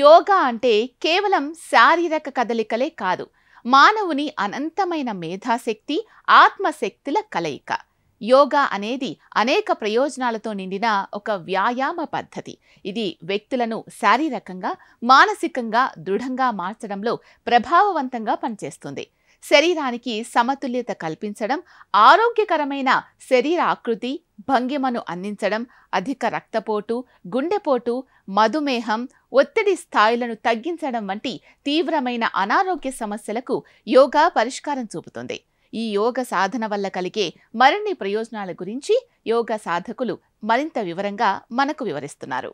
యోగా అంటే కేవలం శారీరక కదలికలే కాదు, మానవుని అనంతమైన మేధాశక్తి, ఆత్మశక్తుల కలయిక. యోగా అనేది అనేక ప్రయోజనాలతో నిండిన ఒక వ్యాయామ పద్ధతి. ఇది వ్యక్తులను శారీరకంగా, మానసికంగా దృఢంగా మార్చడంలో ప్రభావవంతంగా పనిచేస్తుంది. శరీరానికి సమతుల్యత కల్పించడం, ఆరోగ్యకరమైన శరీర ఆకృతి, భంగిమను అందించడం, అధిక రక్తపోటు, గుండెపోటు, మధుమేహం, ఒత్తిడి స్థాయిలను తగ్గించడం వంటి తీవ్రమైన అనారోగ్య సమస్యలకు యోగా పరిష్కారం చూపుతుంది. ఈ యోగ సాధన వల్ల కలిగే మరిన్ని ప్రయోజనాల గురించి యోగా సాధకులు మరింత వివరంగా మనకు వివరిస్తున్నారు.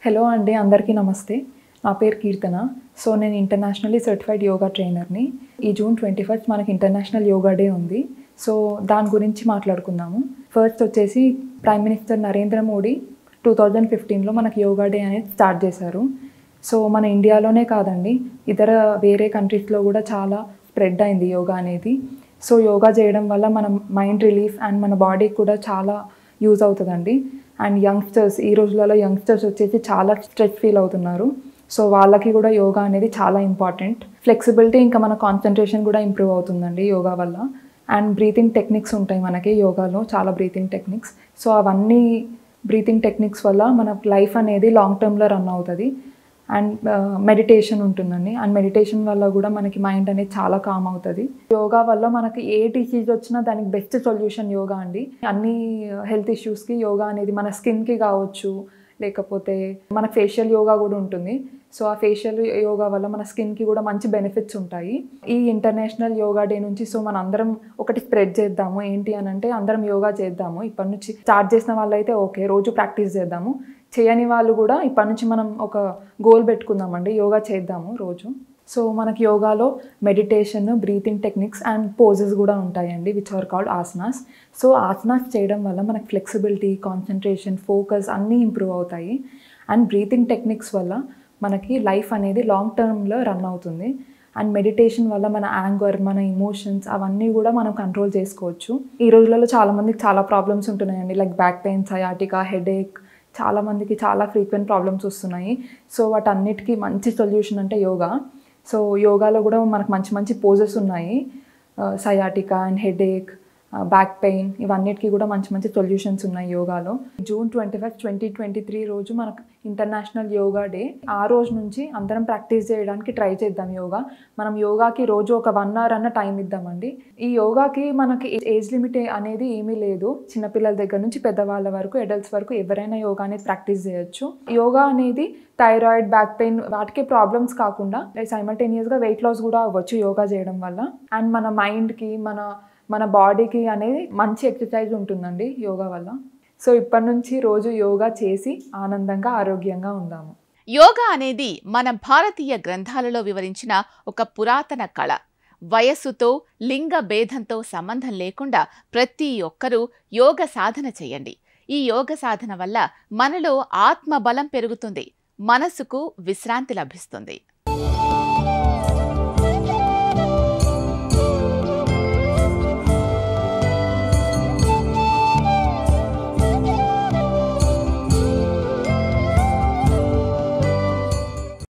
హలో అండి, అందరికీ నమస్తే. నా పేరు కీర్తన. సో నేను ఇంటర్నేషనల్లీ సర్టిఫైడ్ యోగా ట్రైనర్ని. ఈ జూన్ 21 మనకి ఇంటర్నేషనల్ యోగా డే ఉంది. సో దాని గురించి మాట్లాడుకుందాము. ఫస్ట్ వచ్చేసి ప్రైమ్ మినిస్టర్ నరేంద్ర మోడీ 2015లో మనకి యోగా డే అనేది స్టార్ట్ చేశారు. సో మన ఇండియాలోనే కాదండి, ఇతర వేరే కంట్రీస్లో కూడా చాలా స్ప్రెడ్ అయింది యోగా అనేది. సో యోగా చేయడం వల్ల మన మైండ్ రిలీఫ్ అండ్ మన బాడీకి కూడా చాలా యూజ్ అవుతుందండి. అండ్ యంగ్స్టర్స్, ఈ రోజులలో యంగ్స్టర్స్ వచ్చేసి చాలా స్ట్రెస్ ఫీల్ అవుతున్నారు. సో వాళ్ళకి కూడా యోగా అనేది చాలా ఇంపార్టెంట్. ఫ్లెక్సిబిలిటీ, ఇంకా మన కాన్సన్ట్రేషన్ కూడా ఇంప్రూవ్ అవుతుందండి యోగా వల్ల. అండ్ బ్రీతింగ్ టెక్నిక్స్ ఉంటాయి మనకి యోగాలో, చాలా బ్రీతింగ్ టెక్నిక్స్. సో అవన్నీ బ్రీతింగ్ టెక్నిక్స్ వల్ల మన లైఫ్ అనేది లాంగ్ టర్మ్లో రన్ అవుతుంది. అండ్ మెడిటేషన్ ఉంటుందండి. అండ్ మెడిటేషన్ వల్ల కూడా మనకి మైండ్ అనేది చాలా కామ్ అవుతుంది. యోగా వల్ల మనకి ఏ డిసీజ్ వచ్చినా దానికి బెస్ట్ సొల్యూషన్ యోగా అండి. అన్ని హెల్త్ ఇష్యూస్కి యోగా అనేది, మన స్కిన్కి కావచ్చు, లేకపోతే మన ఫేషియల్ యోగా కూడా ఉంటుంది. సో ఆ ఫేషియల్ యోగా వల్ల మన స్కిన్కి కూడా మంచి బెనిఫిట్స్ ఉంటాయి. ఈ ఇంటర్నేషనల్ యోగా డే నుంచి సో మన అందరం ఒకటి స్ప్రెడ్ చేద్దాము. ఏంటి అని అంటే అందరం యోగా చేద్దాము. ఇప్పటి నుంచి స్టార్ట్ చేసిన వాళ్ళైతే ఓకే, రోజు ప్రాక్టీస్ చేద్దాము. చేయని వాళ్ళు కూడా ఇప్పటి నుంచి మనం ఒక గోల్ పెట్టుకుందామండి, యోగా చేద్దాము రోజు. సో మనకి యోగాలో meditation, breathing techniques and poses కూడా ఉంటాయండి, which are called asanas. So asanas చేయడం వల్ల మనకి ఫ్లెక్సిబిలిటీ, కాన్సన్ట్రేషన్, ఫోకస్ అన్నీ ఇంప్రూవ్ అవుతాయి. అండ్ బ్రీతింగ్ టెక్నిక్స్ వల్ల మనకి లైఫ్ అనేది లాంగ్ టర్మ్లో రన్ అవుతుంది. అండ్ మెడిటేషన్ వల్ల మన యాంగర్, మన ఇమోషన్స్ అవన్నీ కూడా మనం కంట్రోల్ చేసుకోవచ్చు. ఈ రోజులలో చాలామందికి చాలా ప్రాబ్లమ్స్ ఉంటున్నాయండి, like back pain, sciatica, headache. చాలామందికి చాలా ఫ్రీక్వెంట్ ప్రాబ్లమ్స్ వస్తున్నాయి. సో వాటన్నిటికీ మంచి సొల్యూషన్ అంటే యోగా. సో యోగాలో కూడా మనకు మంచి మంచి పోజెస్ ఉన్నాయి. Sciatica and headache, back pain, ఇవన్నిటికీ కూడా మంచి మంచి సొల్యూషన్స్ ఉన్నాయి యోగాలో. జూన్ 21, 2023 రోజు మనకు ఇంటర్నేషనల్ యోగా డే. ఆ రోజు నుంచి అందరం ప్రాక్టీస్ చేయడానికి ట్రై చేద్దాం యోగా. మనం యోగాకి రోజు ఒక 1 hour అన్న టైం ఇద్దామండి. ఈ యోగాకి మనకి ఏజ్ లిమిట్ అనేది ఏమీ లేదు. చిన్నపిల్లల దగ్గర నుంచి పెద్దవాళ్ళ వరకు, అడల్ట్స్ వరకు ఎవరైనా యోగా అనేది ప్రాక్టీస్ చేయొచ్చు. యోగా అనేది థైరాయిడ్, బ్యాక్ పెయిన్ వాటికి ప్రాబ్లమ్స్ కాకుండా సైమల్టేనియస్గా వెయిట్ లాస్ కూడా అవ్వచ్చు యోగా చేయడం వల్ల. అండ్ మన మైండ్కి, మన బాడీకి అనేది మంచి ఎక్సర్సైజ్ ఉంటుందండి యోగా వల్ల. సో ఇప్పటి నుంచి రోజు యోగా చేసి ఆనందంగా, ఆరోగ్యంగా ఉందాము. యోగా అనేది మన భారతీయ గ్రంథాలలో వివరించిన ఒక పురాతన కళ. వయస్సుతో, లింగ భేదంతో సంబంధం లేకుండా ప్రతి ఒక్కరూ యోగ సాధన చేయండి. ఈ యోగ సాధన వల్ల మనలో ఆత్మబలం పెరుగుతుంది, మనసుకు విశ్రాంతి లభిస్తుంది.